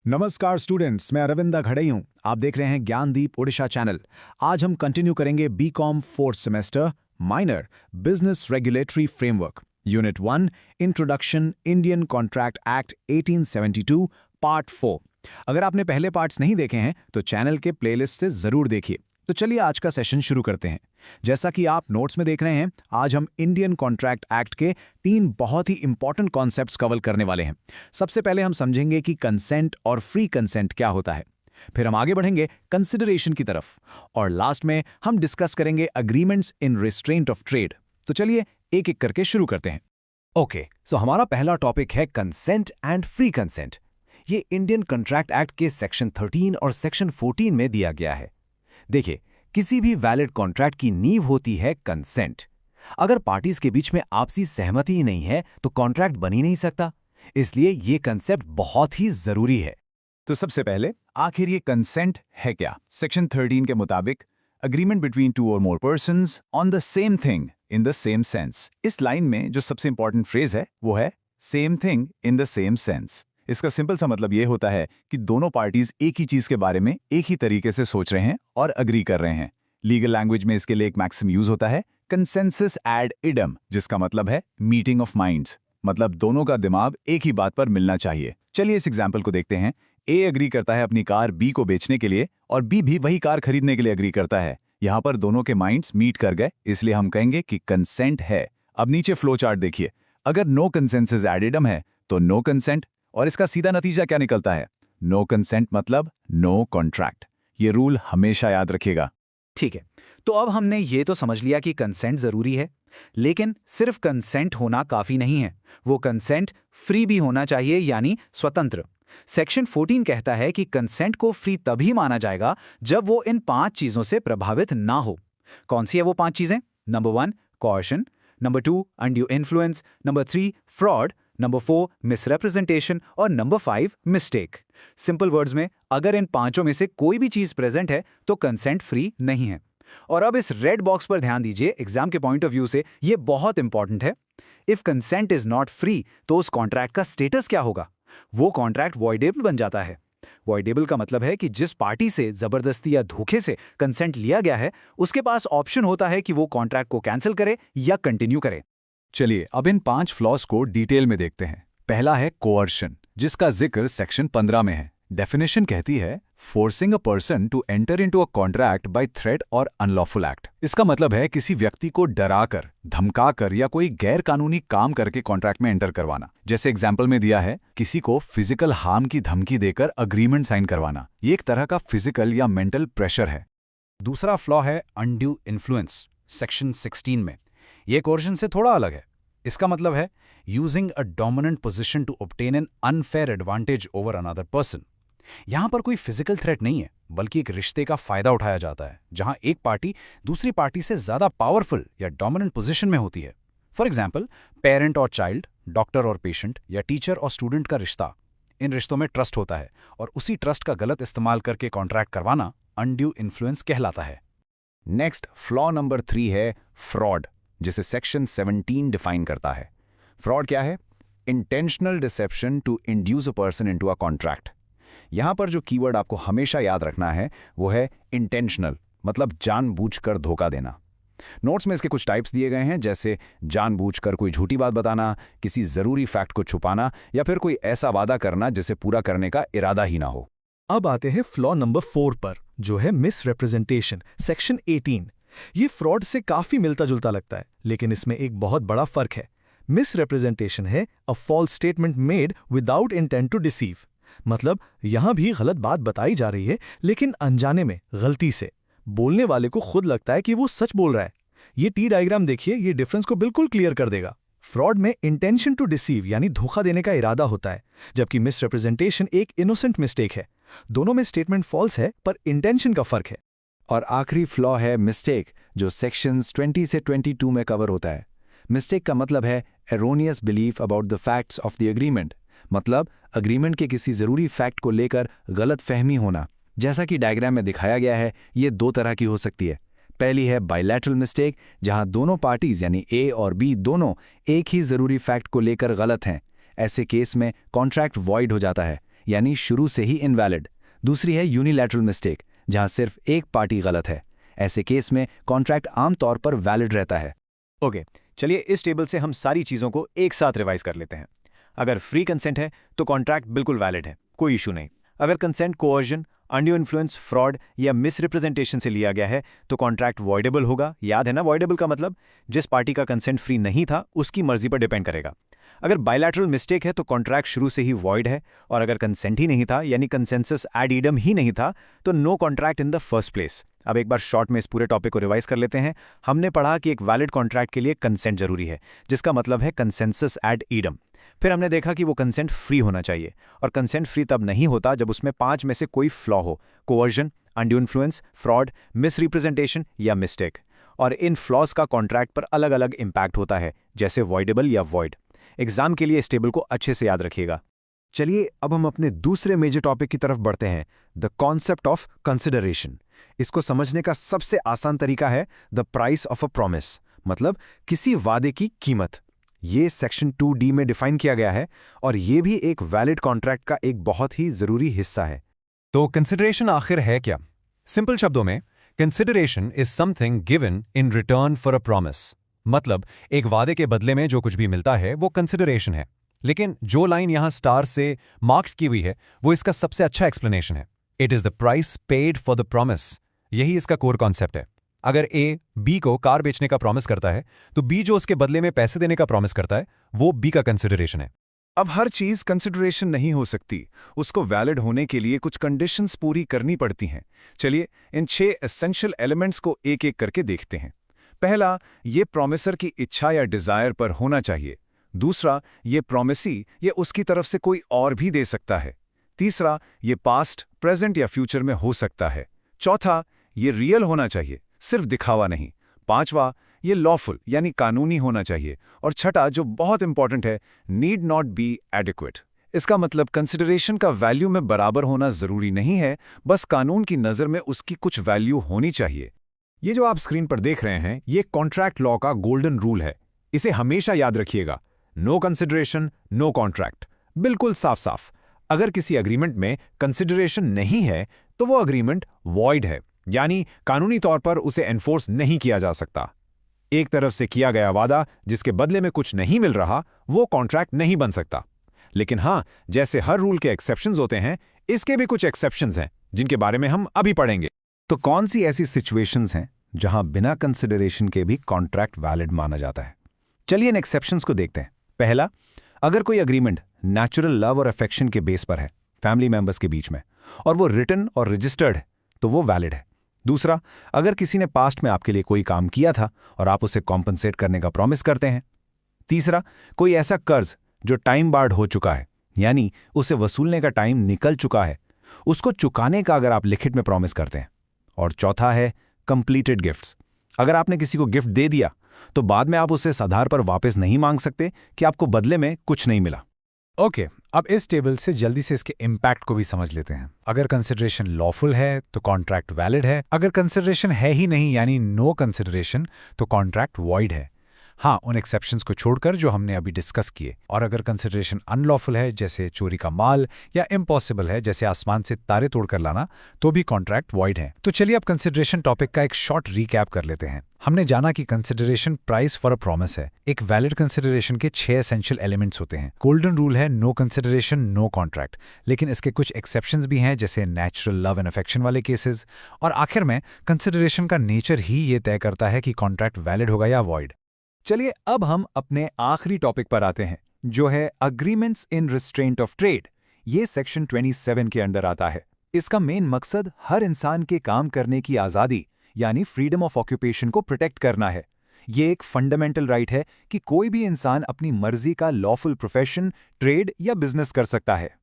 नमस्कार स्टूडेंट्स, मैं अरविंदा घड़ई हूं। आप देख रहे हैं ज्ञानदीप ओडिशा चैनल। आज हम कंटिन्यू करेंगे BCom fourth semester minor business regulatory framework unit 1 introduction Indian contract act 1872 part 4। अगर आपने पहले पार्ट्स नहीं देखे हैं तो चैनल के प्लेलिस्ट से जरूर देखिए। तो चलिए आज का सेशन शुरू करते हैं। जैसा कि आप नोट्स में देख रहे हैं, आज हम इंडियन कॉन्ट्रैक्ट एक्ट के 3 बहुत ही इंपॉर्टेंट कॉन्सेप्ट्स कवर करने वाले हैं। सबसे पहले हम समझेंगे कि कंसेंट और फ्री कंसेंट क्या होता है। फिर हम आगे बढ़ेंगे कंसिडरेशन की तरफ और लास्ट में हम डिस्कस करेंगे agreements in restraint of trade. तो चलिए एक एक करके शुरू करते हैं। ओके, सो हमारा पहला टॉपिक है कंसेंट एंड फ्री कंसेंट। ये इंडियन कॉन्ट्रैक्ट एक्ट के सेक्शन 13 और सेक्शन 14 में दिया गया है। देखिए, किसी भी वैलिड कॉन्ट्रैक्ट की नींव होती है कंसेंट। अगर पार्टीज के बीच में आपसी सहमति ही नहीं है तो कॉन्ट्रैक्ट बन ही नहीं सकता। इसलिए ये कंसेप्ट बहुत ही जरूरी है। तो सबसे पहले आखिर ये कंसेंट है क्या? सेक्शन 13 के मुताबिक अग्रीमेंट बिटवीन टू और more persons on the same thing in the same sense. इस लाइन में जो सबसे इंपॉर्टेंट फ्रेज है वो है same thing in the same sense. इसका सिंपल सा मतलब ये होता है कि दोनों पार्टीज एक ही चीज के बारे में एक ही तरीके से सोच रहे हैं और अग्री कर रहे हैं। लीगल लैंग्वेज में इसके लिए एक मैक्सिम यूज होता है कंसेंसस एड इडम, जिसका मतलब है मीटिंग ऑफ माइंड्स, मतलब दोनों का दिमाग एक ही बात पर मिलना चाहिए। चलिए इस एग्जाम्पल को देखते हैं। ए अग्री करता है अपनी कार बी को बेचने के लिए और बी भी वही कार खरीदने के लिए अग्री करता है। यहाँ पर दोनों के माइंड्स मीट कर गए, इसलिए हम कहेंगे कि कंसेंट है। अब नीचे फ्लो चार्ट देखिए। अगर नो कंसेंसस एड इडम है तो नो कंसेंट, और इसका सीधा नतीजा क्या निकलता है? नो कंसेंट मतलब नो कॉन्ट्रैक्ट। ये रूल हमेशा याद रखिएगा। ठीक है, तो अब हमने ये तो समझ लिया कि कंसेंट जरूरी है, लेकिन सिर्फ कंसेंट होना काफी नहीं है। वो कंसेंट फ्री भी होना चाहिए, यानी स्वतंत्र। सेक्शन 14 कहता है कि कंसेंट को फ्री तभी माना जाएगा जब वो इन 5 चीजों से प्रभावित ना हो। कौन सी है वो 5 चीजें? Number 1 coercion, number 2 undue influence, number 3 fraud, number 4 misrepresentation और नंबर 5 मिस्टेक। सिंपल वर्ड्स में, अगर इन 5 में से कोई भी चीज प्रेजेंट है तो कंसेंट फ्री नहीं है। और अब इस रेड बॉक्स पर ध्यान दीजिए, एग्जाम के पॉइंट ऑफ व्यू से ये बहुत इंपॉर्टेंट है। If consent is not free तो उस कॉन्ट्रैक्ट का स्टेटस क्या होगा? वो कॉन्ट्रैक्ट वॉइडेबल बन जाता है। वॉइडेबल का मतलब है कि जिस पार्टी से जबरदस्ती या धोखे से कंसेंट लिया गया है उसके पास ऑप्शन होता है कि वो कॉन्ट्रैक्ट को कैंसिल करे या कंटिन्यू करे। चलिए अब इन 5 फ्लॉज को डिटेल में देखते हैं। पहला है कोercion, जिसका जिक्र सेक्शन 15 में है। डेफिनेशन कहती है forcing a person to enter into a contract by threat और अनलॉफुल एक्ट। इसका मतलब है किसी व्यक्ति को डराकर, धमकाकर या कोई गैर कानूनी काम करके कॉन्ट्रैक्ट में एंटर करवाना। जैसे एग्जाम्पल में दिया है, किसी को फिजिकल हार्म की धमकी देकर अग्रीमेंट साइन करवाना। ये एक तरह का फिजिकल या मेंटल प्रेशर है। दूसरा फ्लॉ है अनड्यू इन्फ्लुएंस, सेक्शन 16 में। ये कोercion से थोड़ा अलग है। इसका मतलब है using a dominant position to obtain an unfair advantage over another person. यहां पर कोई फिजिकल थ्रेट नहीं है, बल्कि एक रिश्ते का फायदा उठाया जाता है जहां एक पार्टी दूसरी पार्टी से ज्यादा पावरफुल या डोमिनेंट पोजीशन में होती है। फॉर एग्जाम्पल, पेरेंट और चाइल्ड, डॉक्टर और पेशेंट या टीचर और स्टूडेंट का रिश्ता। इन रिश्तों में ट्रस्ट होता है और उसी ट्रस्ट का गलत इस्तेमाल करके कॉन्ट्रैक्ट करवाना अनड्यू इन्फ्लुएंस कहलाता है। नेक्स्ट फ्लॉ नंबर 3 है फ्रॉड, जिसे सेक्शन 17 डिफाइन करता है। फ्रॉड क्या है? Intentional deception to induce a person into a contract. यहां पर जो कीवर्ड आपको हमेशा याद रखना है वो है इंटेंशनल, मतलब जानबूझकर धोखा देना। नोट्स में इसके कुछ टाइप्स दिए गए हैं, जैसे जानबूझकर कोई झूठी बात बताना, किसी जरूरी फैक्ट को छुपाना या फिर कोई ऐसा वादा करना जिसे पूरा करने का इरादा ही ना हो। अब आते हैं फ्लॉ नंबर 4 पर, जो है मिसरिप्रेजेंटेशन, सेक्शन 18। ये फ्रॉड से काफी मिलता जुलता लगता है, लेकिन इसमें एक बहुत बड़ा फर्क है। मिसरिप्रेजेंटेशन है a false statement made without intent to deceive, मतलब यहां भी गलत बात बताई जा रही है लेकिन अनजाने में, गलती से। बोलने वाले को खुद लगता है कि वो सच बोल रहा है। ये टी डायग्राम देखिए, ये डिफरेंस को बिल्कुल क्लियर कर देगा। फ्रॉड में इंटेंशन टू डिसीव यानी धोखा देने का इरादा होता है, जबकि मिसरिप्रेजेंटेशन एक इनोसेंट मिस्टेक है। दोनों में स्टेटमेंट फॉल्स है पर इंटेंशन का फर्क है। और आखिरी फ्लॉ है मिस्टेक, जो सेक्शंस 20 से 22 में कवर होता है। मिस्टेक का मतलब है erroneous belief about the facts of the agreement, मतलब अग्रीमेंट के किसी जरूरी फैक्ट को लेकर गलत फहमी होना। जैसा कि डायग्राम में दिखाया गया है, ये 2 तरह की हो सकती है। पहली है बायलैटरल मिस्टेक, जहां दोनों पार्टीज यानी ए और बी दोनों एक ही जरूरी फैक्ट को लेकर गलत हैं। ऐसे केस में कॉन्ट्रैक्ट वॉइड हो जाता है, यानी शुरू से ही इनवैलिड। दूसरी है यूनिलैटरल मिस्टेक, जहां सिर्फ एक पार्टी गलत है। ऐसे केस में कॉन्ट्रैक्ट आमतौर पर वैलिड रहता है। ओके, चलिए इस टेबल से हम सारी चीज़ों को एक साथ रिवाइज कर लेते हैं। अगर फ्री कंसेंट है तो कॉन्ट्रैक्ट बिल्कुल वैलिड है, कोई इशू नहीं। अगर consent coercion, undue influence, fraud या मिसरिप्रेजेंटेशन से लिया गया है तो कॉन्ट्रैक्ट वॉइडेबल होगा। याद है ना, वॉइडेबल का मतलब जिस पार्टी का कंसेंट फ्री नहीं था उसकी मर्जी पर डिपेंड करेगा। अगर बायलैटरल मिस्टेक है तो कॉन्ट्रैक्ट शुरू से ही वॉइड है, और अगर कंसेंट ही नहीं था यानी कंसेंसस एड इडम ही नहीं था तो no contract in the first place. अब एक बार शॉर्ट में इस पूरे टॉपिक को रिवाइज कर लेते हैं। हमने पढ़ा कि एक वैलिड कॉन्ट्रैक्ट के लिए कंसेंट जरूरी है, जिसका मतलब है कंसेंसस एड इडम। फिर हमने देखा कि वो कंसेंट फ्री होना चाहिए, और कंसेंट फ्री तब नहीं होता जब उसमें 5 में से कोई फ्लॉ हो: coercion, undue influence, fraud, misrepresentation या मिस्टेक। और इन फ्लॉज का कॉन्ट्रैक्ट पर अलग अलग इंपैक्ट होता है, जैसे वॉइडेबल या वॉइड। एग्जाम के लिए इस टेबल को अच्छे से याद रखिएगा। चलिए अब हम अपने दूसरे मेजर टॉपिक की तरफ बढ़ते हैं, द कॉन्सेप्ट ऑफ कंसिडरेशन। इसको समझने का सबसे आसान तरीका है the price of a promise, मतलब किसी वादे की कीमत। ये सेक्शन 2D में डिफाइन किया गया है, और ये भी एक वैलिड कॉन्ट्रैक्ट का एक बहुत ही जरूरी हिस्सा है। तो कंसिडरेशन आखिर है क्या? सिंपल शब्दों में, consideration is something given in return for a promise. मतलब एक वादे के बदले में जो कुछ भी मिलता है वो कंसिडरेशन है। लेकिन जो लाइन यहां स्टार से मार्क की हुई है वो इसका सबसे अच्छा एक्सप्लेनेशन है। It is the price paid for the promise. यही इसका कोर कॉन्सेप्ट है। अगर ए बी को कार बेचने का प्रॉमिस करता है तो बी जो उसके बदले में पैसे देने का प्रॉमिस करता है वो बी का कंसिडरेशन है। अब हर चीज कंसिडरेशन नहीं हो सकती, उसको वैलिड होने के लिए कुछ कंडीशंस पूरी करनी पड़ती हैं। चलिए इन 6 एसेंशियल एलिमेंट्स को एक एक करके देखते हैं। पहला, ये प्रॉमिसर की इच्छा या डिजायर पर होना चाहिए। दूसरा, ये प्रॉमिसी ये उसकी तरफ से कोई और भी दे सकता है। तीसरा, ये पास्ट, प्रेजेंट या फ्यूचर में हो सकता है। चौथा, ये रियल होना चाहिए, सिर्फ दिखावा नहीं। पांचवा, ये लॉफुल यानी कानूनी होना चाहिए। और छठा, जो बहुत इंपॉर्टेंट है, नीड नॉट बी एडिक्वेट। इसका मतलब कंसिडरेशन का वैल्यू में बराबर होना जरूरी नहीं है, बस कानून की नज़र में उसकी कुछ वैल्यू होनी चाहिए। ये जो आप स्क्रीन पर देख रहे हैं ये कॉन्ट्रैक्ट लॉ का गोल्डन रूल है। इसे हमेशा याद रखिएगा। No consideration, no contract. बिल्कुल साफ साफ। अगर किसी अग्रीमेंट में कंसिडरेशन नहीं है तो वो अग्रीमेंट वॉइड है, यानी कानूनी तौर पर उसे एनफोर्स नहीं किया जा सकता। एक तरफ से किया गया वादा जिसके बदले में कुछ नहीं मिल रहा वो कॉन्ट्रैक्ट नहीं बन सकता। लेकिन हां, जैसे हर रूल के एक्सेप्शंस होते हैं, इसके भी कुछ एक्सेप्शंस हैं जिनके बारे में हम अभी पढ़ेंगे। तो कौन सी ऐसी सिचुएशंस हैं जहां बिना कंसिडरेशन के भी कॉन्ट्रैक्ट वैलिड माना जाता है? चलिए इन एक्सेप्शंस को देखते हैं। पहला, अगर कोई अग्रीमेंट नेचुरल लव और अफेक्शन के बेस पर है, फैमिली मेंबर्स के बीच में, और वो रिटन और रजिस्टर्ड है तो वो वैलिड है। दूसरा, अगर किसी ने पास्ट में आपके लिए कोई काम किया था और आप उसे कॉम्पनसेट करने का प्रॉमिस करते हैं। तीसरा, कोई ऐसा कर्ज जो टाइम बार्ड हो चुका है, यानी उसे वसूलने का टाइम निकल चुका है, उसको चुकाने का अगर आप लिखित में प्रॉमिस करते हैं। और चौथा है कंप्लीटेड गिफ्ट्स। अगर आपने किसी को गिफ्ट दे दिया तो बाद में आप उसे इस आधार पर वापस नहीं मांग सकते कि आपको बदले में कुछ नहीं मिला। ओके, अब इस टेबल से जल्दी से इसके इम्पैक्ट को भी समझ लेते हैं। अगर कंसिडरेशन लॉफुल है तो कॉन्ट्रैक्ट वैलिड है। अगर कंसिडरेशन है ही नहीं यानी नो कंसिडरेशन तो कॉन्ट्रैक्ट वॉइड है। हाँ, उन एक्सेप्शंस को छोड़कर जो हमने अभी डिस्कस किए। और अगर कंसिडरेशन अनलॉफुल है जैसे चोरी का माल, या इम्पॉसिबल है जैसे आसमान से तारे तोड़कर लाना, तो भी कॉन्ट्रैक्ट वॉइड है। तो चलिए अब कंसिडरेशन टॉपिक का एक शॉर्ट रीकैप कर लेते हैं। हमने जाना कि consideration price for a promise है। एक वैलिड कंसिडरेशन के 6 एसेंशियल एलिमेंट्स होते हैं। गोल्डन रूल है नो कंसिडरेशन नो कॉन्ट्रैक्ट, लेकिन इसके कुछ एक्सेप्शंस भी हैं जैसे नेचुरल लव एंड अफेक्शन वाले केसेस। और आखिर में कंसिडरेशन का नेचर ही ये तय करता है कि कॉन्ट्रैक्ट वैलिड होगा या वॉइड। चलिए अब हम अपने आखिरी टॉपिक पर आते हैं, जो है agreements in restraint of trade. ये सेक्शन 27 के अंडर आता है। इसका मेन मकसद हर इंसान के काम करने की आज़ादी यानी फ्रीडम ऑफ ऑक्यूपेशन को प्रोटेक्ट करना है। ये एक फंडामेंटल राइट है कि कोई भी इंसान अपनी मर्जी का लॉफुल प्रोफेशन, ट्रेड या बिजनेस कर सकता है।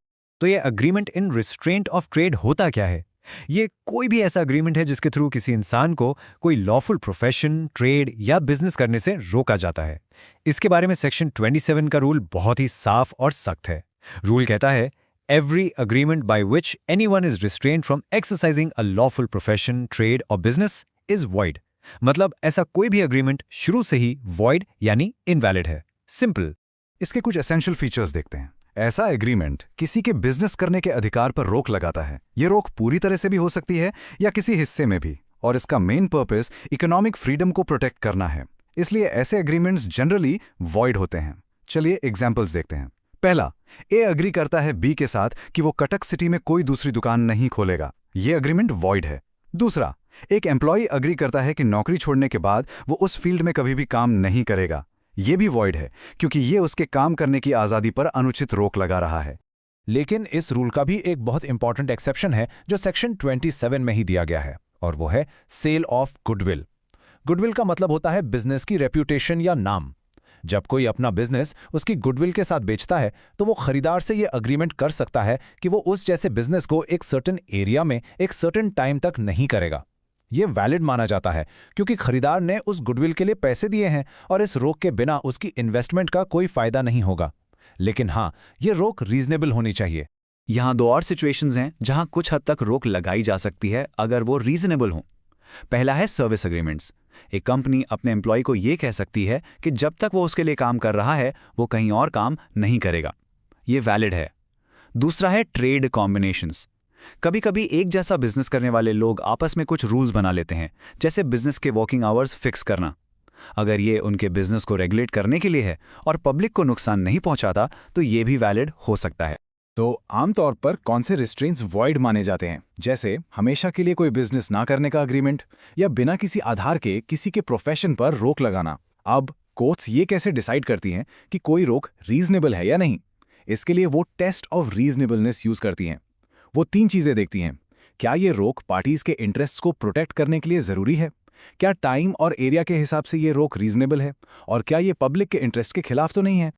तो ये agreement in restraint of trade होता क्या है? ये कोई भी ऐसा अग्रीमेंट है जिसके थ्रू किसी इंसान को कोई लॉफुल प्रोफेशन, ट्रेड या बिजनेस करने से रोका जाता है। इसके बारे में सेक्शन 27 का रूल बहुत ही साफ और सख्त है। रूल कहता है, every agreement by which anyone is restrained from exercising a lawful profession, trade और बिजनेस इज वॉइड। मतलब ऐसा कोई भी अग्रीमेंट शुरू से ही वॉइड यानी इनवैलिड है। सिंपल। इसके कुछ एसेंशियल फीचर्स देखते हैं। ऐसा एग्रीमेंट किसी के बिजनेस करने के अधिकार पर रोक लगाता है। ये रोक पूरी तरह से भी हो सकती है या किसी हिस्से में भी, और इसका मेन पर्पस इकोनॉमिक फ्रीडम को प्रोटेक्ट करना है। इसलिए ऐसे एग्रीमेंट्स जनरली वॉइड होते हैं। चलिए एग्जाम्पल्स देखते हैं। पहला, ए अग्री करता है बी के साथ कि वो कटक सिटी में कोई दूसरी दुकान नहीं खोलेगा। ये एग्रीमेंट वॉइड है। दूसरा, एक एम्प्लॉय अग्री करता है कि नौकरी छोड़ने के बाद वो उस फील्ड में कभी भी काम नहीं करेगा। ये भी वॉइड है, क्योंकि ये उसके काम करने की आज़ादी पर अनुचित रोक लगा रहा है। लेकिन इस रूल का भी एक बहुत इंपॉर्टेंट एक्सेप्शन है जो सेक्शन 27 में ही दिया गया है, और वो है सेल ऑफ गुडविल। गुडविल का मतलब होता है बिजनेस की रेप्यूटेशन या नाम। जब कोई अपना बिजनेस उसकी गुडविल के साथ बेचता है तो वो खरीदार से ये अग्रीमेंट कर सकता है कि वो उस जैसे बिजनेस को एक सर्टेन एरिया में एक सर्टेन टाइम तक नहीं करेगा। ये वैलिड माना जाता है क्योंकि खरीदार ने उस गुडविल के लिए पैसे दिए हैं और इस रोक के बिना उसकी इन्वेस्टमेंट का कोई फायदा नहीं होगा। लेकिन हाँ, ये रोक रीजनेबल होनी चाहिए। यहाँ दो और सिचुएशंस हैं जहाँ कुछ हद तक रोक लगाई जा सकती है अगर वो रीजनेबल हों। पहला है सर्विस एग्रीमेंट्स। एक कंपनी अपने एम्प्लॉय को ये कह सकती है कि जब तक वो उसके लिए काम कर रहा है वो कहीं और काम नहीं करेगा। ये वैलिड है। दूसरा है ट्रेड कॉम्बिनेशंस। कभी कभी एक जैसा बिजनेस करने वाले लोग आपस में कुछ रूल्स बना लेते हैं, जैसे बिजनेस के वर्किंग आवर्स फिक्स करना। अगर ये उनके बिजनेस को रेगुलेट करने के लिए है और पब्लिक को नुकसान नहीं पहुंचाता तो ये भी वैलिड हो सकता है। तो आमतौर पर कौन से रिस्ट्रेंट्स वॉइड माने जाते हैं, जैसे हमेशा के लिए कोई बिजनेस ना करने का अग्रीमेंट या बिना किसी आधार के किसी के प्रोफेशन पर रोक लगाना। अब कोर्ट्स ये कैसे डिसाइड करती हैं कि कोई रोक रीजनेबल है या नहीं? इसके लिए वो टेस्ट ऑफ रीजनेबलनेस यूज करती हैं। वो 3 चीजें देखती हैं। क्या ये रोक पार्टीज के इंटरेस्ट्स को प्रोटेक्ट करने के लिए जरूरी है? क्या टाइम और एरिया के हिसाब से ये रोक रीजनेबल है? और क्या ये पब्लिक के इंटरेस्ट के खिलाफ तो नहीं है?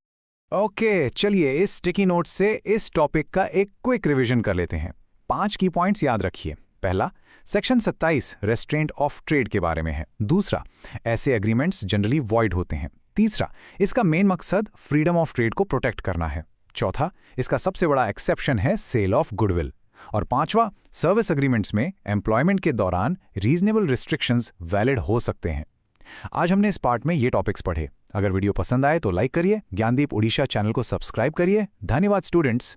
ओके, चलिए इस स्टिकी नोट से इस टॉपिक का एक क्विक रिवीजन कर लेते हैं। 5 की पॉइंट्स याद रखिए। पहला, सेक्शन 27 रेस्ट्रेंट ऑफ ट्रेड के बारे में है। दूसरा, ऐसे एग्रीमेंट्स जनरली वॉइड होते हैं। तीसरा, इसका मेन मकसद फ्रीडम ऑफ ट्रेड को प्रोटेक्ट करना है। चौथा, इसका सबसे बड़ा एक्सेप्शन है सेल ऑफ गुडविल। और पांचवा, सर्विस एग्रीमेंट्स में एम्प्लॉयमेंट के दौरान रीजनेबल रिस्ट्रिक्शंस वैलिड हो सकते हैं। आज हमने इस पार्ट में ये टॉपिक्स पढ़े। अगर वीडियो पसंद आए तो लाइक करिए, ज्ञानदीप उड़ीसा चैनल को सब्सक्राइब करिए। धन्यवाद स्टूडेंट्स।